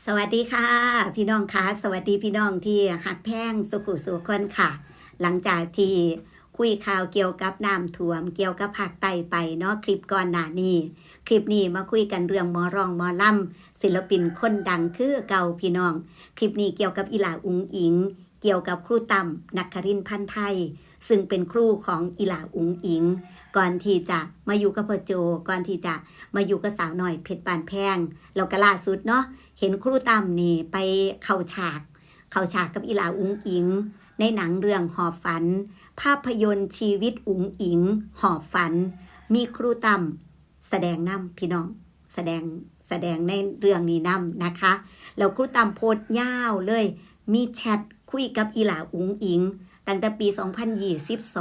สวัสดีค่ะพี่น้องคะสวัสดีพี่น้องที่หักแพงสุขุสุขคนค่ะหลังจากที่คุยข่าวเกี่ยวกับน้ำท่วมเกี่ยวกับภาคใต้ไปเนาะคลิปก่อนหน้านี้คลิปนี้มาคุยกันเรื่องหมอร้องหมอล่ำศิลปินคนดังคือเก่าพี่น้องคลิปนี้เกี่ยวกับอีหลาอุ๋งอิงเกี่ยวกับครูต่ำนครินทร์พันธุ์ไทยซึ่งเป็นครูของอีหลาอุ๋งอิงก่อนที่จะมาอยู่กับพ่อโจก่อนที่จะมาอยู่กับสาวหน่อยเพชรปานแพงแล้วก็ล่าสุดเนาะเห็นครูต่ำนี่ไปเข้าฉากกับอีหลาอุ๋งอิงในหนังเรื่องหอบฝันภาพยนตร์ชีวิตอุ๋งอิงหอบฝันมีครูต่ำแสดงนำพี่น้องแสดงในเรื่องนี้นำนะคะแล้วครูต่ำโพสต์ยาวเลยมีแชทคุยกับอีหลาอุ๋งอิงตั้งแต่ปี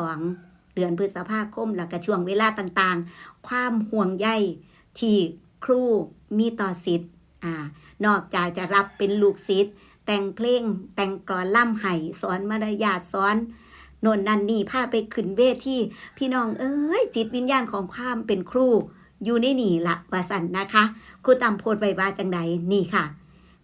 2022 เดือนพฤษภาคมแล้วก็ช่วงเวลาต่างๆความห่วงใยที่ครูมีต่อศิษย์นอกจากจะรับเป็นลูกศิษย์แต่งเพลงแต่งกลอนล่ำไห้สอนมารยาทสอนโน่นนั่นนี่พาไปขึ้นเวทีพี่น้องจิตวิญญาณของความเป็นครูอยู่ในนี่ละว่าสันนะคะครูต่ำโพสต์ไว้ว่าจังใดนี่ค่ะ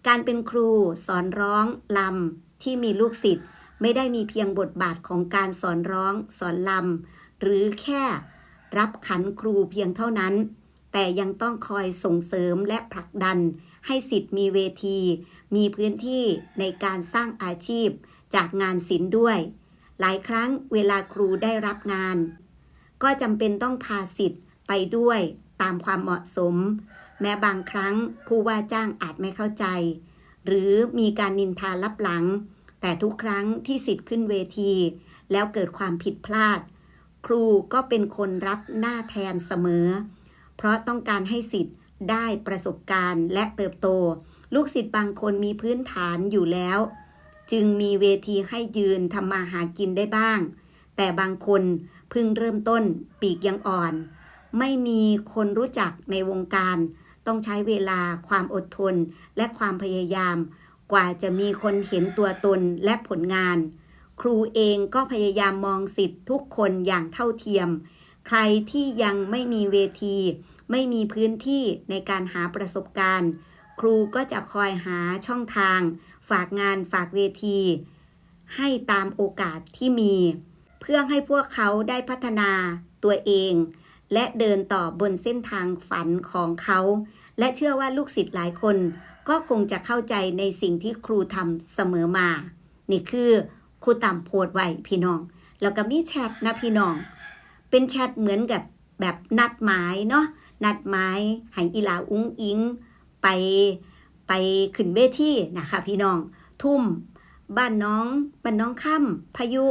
การเป็นครูสอนร้องลำที่มีลูกศิษย์ไม่ได้มีเพียงบทบาทของการสอนร้องสอนลำหรือแค่รับขันครูเพียงเท่านั้นแต่ยังต้องคอยส่งเสริมและผลักดันให้ศิษย์มีเวทีมีพื้นที่ในการสร้างอาชีพจากงานศิลป์ด้วยหลายครั้งเวลาครูได้รับงานก็จำเป็นต้องพาศิษย์ไปด้วยตามความเหมาะสมแม้บางครั้งผู้ว่าจ้างอาจไม่เข้าใจหรือมีการนินทาลับหลังแต่ทุกครั้งที่ศิษย์ขึ้นเวทีแล้วเกิดความผิดพลาดครูก็เป็นคนรับหน้าแทนเสมอเพราะต้องการให้ศิษย์ได้ประสบการณ์และเติบโตลูกศิษย์บางคนมีพื้นฐานอยู่แล้วจึงมีเวทีให้ยืนทำมาหากินได้บ้างแต่บางคนเพิ่งเริ่มต้นปีกยังอ่อนไม่มีคนรู้จักในวงการต้องใช้เวลาความอดทนและความพยายามกว่าจะมีคนเห็นตัวตนและผลงานครูเองก็พยายามมองศิษย์ทุกคนอย่างเท่าเทียมใครที่ยังไม่มีเวทีไม่มีพื้นที่ในการหาประสบการณ์ครูก็จะคอยหาช่องทางฝากงานฝากเวทีให้ตามโอกาสที่มีเพื่อให้พวกเขาได้พัฒนาตัวเองและเดินต่อบนเส้นทางฝันของเขาและเชื่อว่าลูกศิษย์หลายคนก็คงจะเข้าใจในสิ่งที่ครูทำเสมอมานี่คือครูต่ำโพสต์ไว้พี่น้องแล้วก็มีแชทนะพี่น้องเป็นแชทเหมือนกับแบบนัดหมายเนาะนัดหมายให้อีหลาอุ๋งอิงไปขึ้นเวทีนะคะพี่น้องทุ่มบ้านน้องค่ำพายุ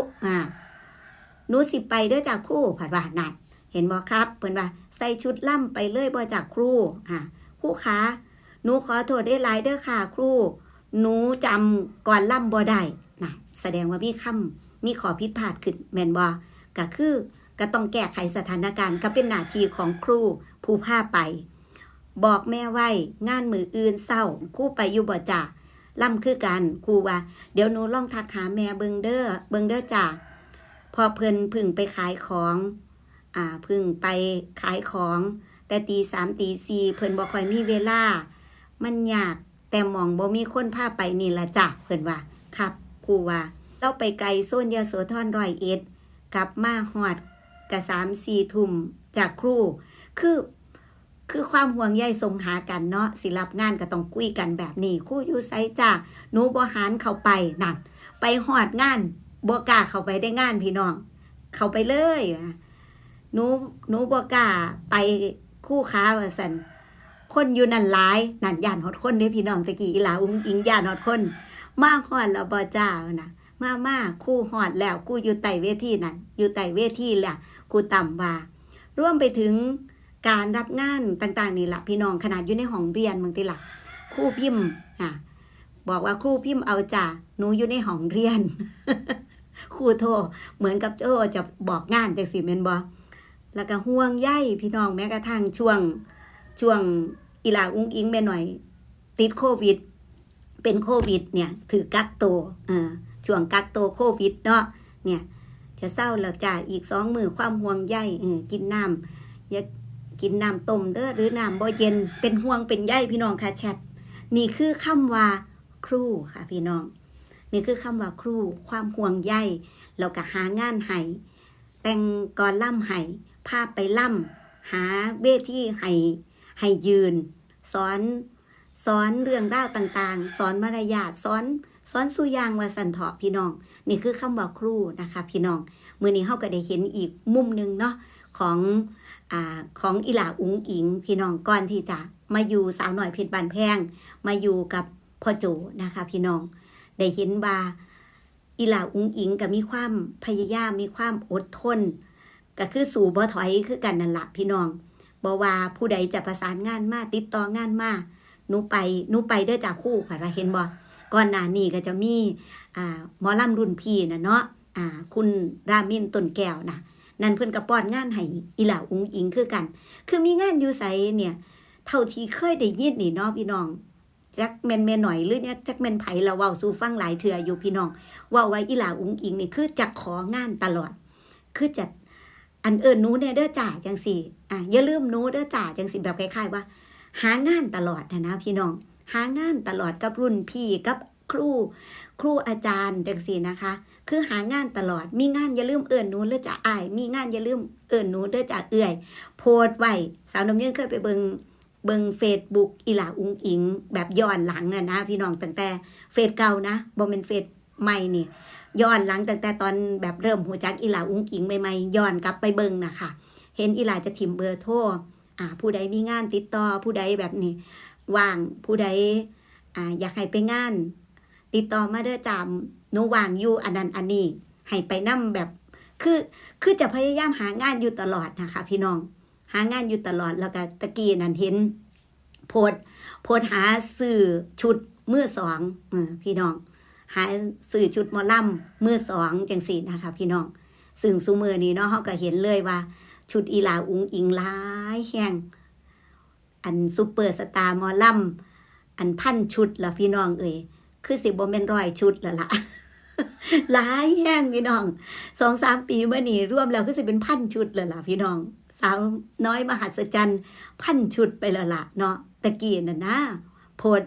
หนูสิไปเด้อจากครูผัดว่านัดเห็นบ่ครับเพิ่นว่าใส่ชุดล่ำไปเลยบ่จากครูครูคะหนูขอโทษได้หลายเด้อค่ะครูหนูจำก่อนล่ำบ่ได้นะแสดงว่ามีขอผิดพลาดขึ้นแม่นบ่ก็คือก็ต้องแก้ไขสถานการณ์ก็เป็นหน้าที่ของครูผู้พาไปบอกแม่ไว้งานมืออื่นเศร้าครูไปอยู่บ่จ้ะล่ำคือกันครูว่าเดี๋ยวหนูลองทักหาแม่เบิ่งเด้อจ้ะพอเพิ่นพึ่งไปขายของพึ่งไปขายของแต่ตี 3 ตี 4เพิ่นบ่ค่อยมีเวลามันยากแต่หม่องบ่มีคนพาไปนี่ล่ะจ้ะเพิ่นว่าครับครูว่าเราไปไกลโซนยโสธร101กลับมาฮอดก็ 3-4 ทุ่มจากครูคือความห่วงใยส่งหากันเนาะสิรับงานก็ต้องคุยกันแบบนี้ครูอยู่ไสจ้ะหนูบ่หารเข้าไปนั่นไปฮอดงานบ่กล้าเข้าไปได้งานพี่น้องเข้าไปเลยหนูบ่กล้าไปคู่ค้าว่าซั่นคนอยู่นั่นหลายนั่นย่านฮอดคนเด้พี่น้องตะกี้อีหลาอุ๋งอิงย่านฮอดคนมาฮอดแล้วบ่จ้านะมาครูฮอดแล้วครูอยู่ใต้เวทีนั่นอยู่ใต้เวทีแล้วครูต่ำว่ารวมไปถึงการรับงานต่างๆนี่ล่ะพี่น้องขนาดอยู่ในห้องเรียนบางทีล่ะครูพิมพ์บอกว่าครูพิมพ์เอาจ้ะหนูอยู่ในห้องเรียน ครูโทรเหมือนกับจะบอกงานจังสิแม่นบ่แล้วก็ห่วงใยพี่น้องแม้กระทั่งช่วงอีหลาอุ๋งอิงแม่หน่อยติดโควิดเป็นโควิดเนี่ยถือกักตัวช่วงกักตัวโควิดเนาะเนี่ยจะเศร้าแล้วจ้ะอีก2 มื้อความห่วงใยกินน้ำอย่ากินน้ำต้มเด้อหรือน้ำบ่เย็นเป็นห่วงเป็นใยพี่น้องค่ะแชท นี่คือคำว่าครูค่ะพี่น้องนี่คือคำว่าครูความห่วงใยแล้วก็หางานให้แต่งกลล่ำให้พาไปล่ำหาเวทีให้ยืนสอนเรื่องราวต่างๆสอนมารยาทสอนสู่อย่างว่าสันเถาะพี่น้องนี่คือคำว่าครูนะคะพี่น้องมื้อนี้เฮาก็ได้เห็นอีกมุมนึงเนาะของอีหล่าอุ๋งอิงพี่น้องก่อนที่จะมาอยู่สาวหน่อยเพชรบ้านแพงมาอยู่กับพ่อโจนะคะพี่น้องได้เห็นว่าอีหล่าอุ๋งอิงก็มีความพยายามมีความอดทนก็คือสู่บ่ถอยคือกันนั่นละพี่น้องบ่ว่าผู้ใดจะประสานงานมาติดต่องานมาหนูไปเด้อจากคู่ค่ะเห็นบ่ก่อนหน้านี้ก็จะมีหมอลำรุ่นพี่นะเนาะคุณรามินต้นแก้วนะนั่นเพิ่นก็ป้อนงานให้อีหล่าอุ๋งอิงคือกันคือมีงานอยู่ไสเนี่ยเท่าที่เคยได้ยินนี่เนาะพี่น้องจักแม่นหน่อยหรือเนี่ยจักแม่นไผละเว้าสู่ฟังหลายเทื่ออยู่พี่น้องว่าอีหล่าอุ๋งอิงนี่คือจะของานตลอดคือจะอันหนูเนี่ยเด้อจ่าจังสี่อย่าลืมหนูเด้อจ่าจังสี่แบบคล้ายๆว่าหางานตลอดนะพี่น้องหางานตลอดกับรุ่นพี่กับครูอาจารย์จังสี่นะคะคือหางานตลอดมีงานอย่าลืมหนูเด้อจ่ามีงานอย่าลืมหนูเด้อจ่าเอื่อยโพสต์ไว้สาวน้ำเยืนเคยไปเบิ่ง Facebook อีหล่าอุ๋งอิงแบบย้อนหลังนะพี่น้องตั้งแต่เฟซเก่านะบ่เป็นเฟซใหม่นี่ย้อนหลังตั้งแต่ตอนแบบเริ่มหูจักอีหล่าอุ๋งอิงใหม่ๆย้อนกลับไปเบิ่งนะคะเห็นอีหล่าจะถิ่มเบอร์โทรผู้ใดมีงานติดต่อผู้ใดแบบนี้ว่างผู้ใดอยากให้ไปงานติดต่อมาเด้อจำหนูว่างอยู่อันนั้นอันนี้ให้ไปนำแบบคือจะพยายามหางานอยู่ตลอดนะคะพี่น้องหางานอยู่ตลอดแล้วก็ตะกี้นั่นเห็นโพสหาซื้อชุดมือสองพี่น้องหาซื้อชุดหมอลำมือสองจังสี่นะคะพี่น้องซึ่งซุมื้อนี้เนาะเฮาก็เห็นเลยว่าชุดอีหล่าอุ๋งอิงหลายแฮงอันซุปเปอร์สตาร์หมอลำอันพันชุดล่ะพี่น้องคือสิบ่แม่น100ชุดแล้วล่ะ หลายแฮงพี่น้อง 2-3 ปีมานี้รวมแล้วคือสิเป็นพันชุดแล้วล่ะพี่น้องสาวน้อยมหัศจรรย์พันชุดไปแล้วล่ะเนาะตะกี้น่ะนะโพส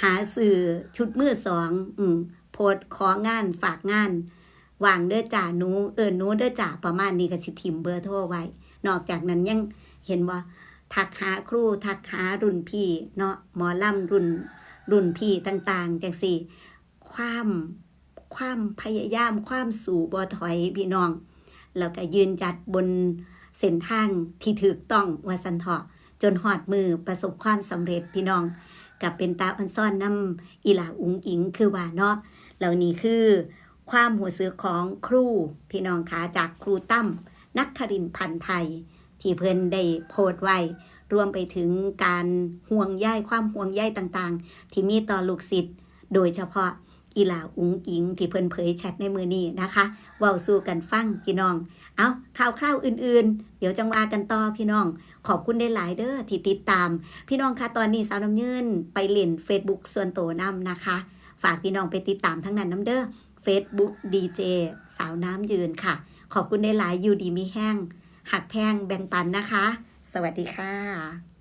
หาซื้อชุดมือสองโพสของานฝากงานวางเด้อจ่าหนูหนูเด้อจ่าประมาณนี้ก็สิทิมเบอร์โทรไว้นอกจากนั้นยังเห็นว่าทักหาครูทักหารุ่นพี่เนาะหมอลำรุ่นพี่ต่างๆจังสี่ความพยายามความสู่บ่ถอยพี่น้องแล้วก็ยืนจัดบนเส้นทางที่ถูกต้องว่าสันเถาะจนหอดมือประสบความสำเร็จพี่น้องกับเป็นตาอันซ่อนน้ำอีหล่าอุ๋งอิงคือว่าเนาะเหล่านี้คือความหัวซื้อของครูพี่น้องขาจากครูตั้มนักครินทร์พันธ์ไทยที่เพิ่นได้โพสต์ไว้รวมไปถึงการห่วงใยความห่วงใยต่างๆที่มีต่อลูกศิษย์โดยเฉพาะอีหล่าอุ๋งอิงที่เพิ่นเผยแชทในมือนี้นะคะเว้าสู่กันฟังพี่น้องเอาข่าวคราวอื่นๆเดี๋ยวจังว่ากันต่อพี่น้องขอบคุณได้หลายเด้อที่ติดตามพี่น้องคะตอนนี้สาวน้ำยืนไปเล่น Facebook ส่วนตัวนำนะคะฝากพี่น้องไปติดตามทั้งนั้นน้ำเด้อ Facebook DJ สาวน้ำยืนค่ะขอบคุณได้หลายอยู่ดีมีแห้งหักแพงแบ่งปันนะคะสวัสดีค่ะ